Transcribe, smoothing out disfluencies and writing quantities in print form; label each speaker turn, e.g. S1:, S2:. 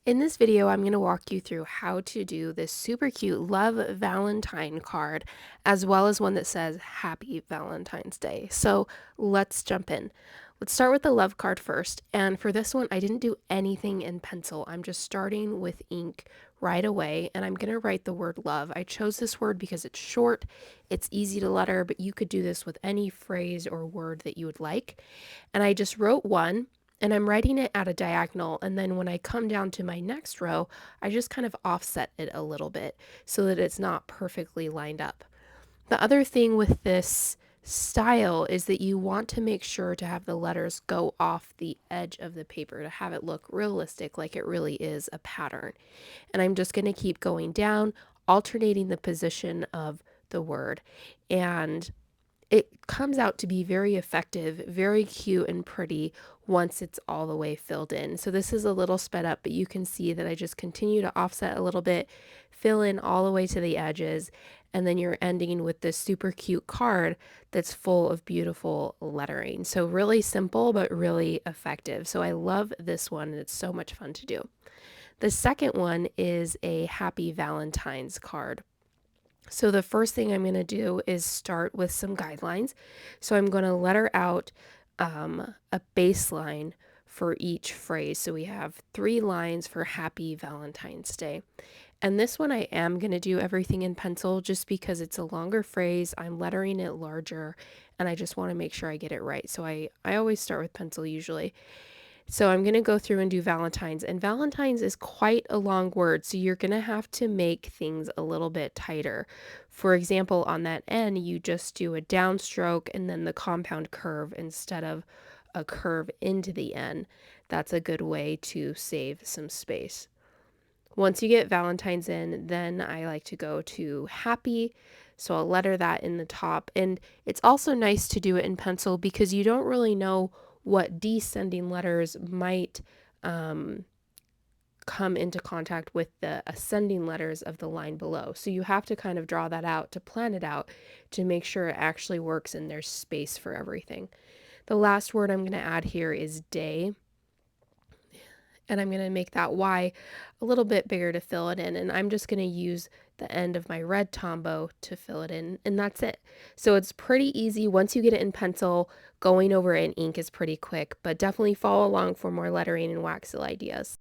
S1: In this video, I'm going to walk you through how to do this super cute Love Valentine card, as well as one that says Happy Valentine's Day. So let's jump in. Let's start with the love card first. And for this one, I didn't do anything in pencil. I'm just starting with ink right away, and I'm going to write the word love. I chose this word because it's short, it's easy to letter, but you could do this with any phrase or word that you would like. And I just wrote one, and I'm writing it at a diagonal, and then when I come down to my next row, I just kind of offset it a little bit so that it's not perfectly lined up. The other thing with this style is that you want to make sure to have the letters go off the edge of the paper to have it look realistic, like it really is a pattern. And I'm just going to keep going down, alternating the position of the word. And it comes out to be very effective, very cute and pretty once it's all the way filled in. So this is a little sped up, but you can see that I just continue to offset a little bit, fill in all the way to the edges, and then you're ending with this super cute card that's full of beautiful lettering. So really simple, but really effective. So I love this one, and it's so much fun to do. The second one is a Happy Valentine's card. So the first thing I'm going to do is start with some guidelines. So I'm going to letter out a baseline for each phrase. So we have 3 lines for Happy Valentine's Day. And this one I am going to do everything in pencil just because it's a longer phrase. I'm lettering it larger, and I just want to make sure I get it right. So I always start with pencil usually. So I'm going to go through and do Valentine's, and Valentine's is quite a long word, so you're going to have to make things a little bit tighter. For example, on that N, you just do a downstroke and then the compound curve instead of a curve into the N. That's a good way to save some space. Once you get Valentine's in, then I like to go to Happy, so I'll letter that in the top. And it's also nice to do it in pencil because you don't really know what descending letters might come into contact with the ascending letters of the line below. So you have to kind of draw that out to plan it out to make sure it actually works and there's space for everything. The last word I'm going to add here is day, and I'm going to make that Y a little bit bigger to fill it in, and I'm just going to use the end of my red Tombow to fill it in, and that's it. So it's pretty easy. Once you get it in pencil, going over it in ink is pretty quick, but definitely follow along for more lettering and wax seal ideas.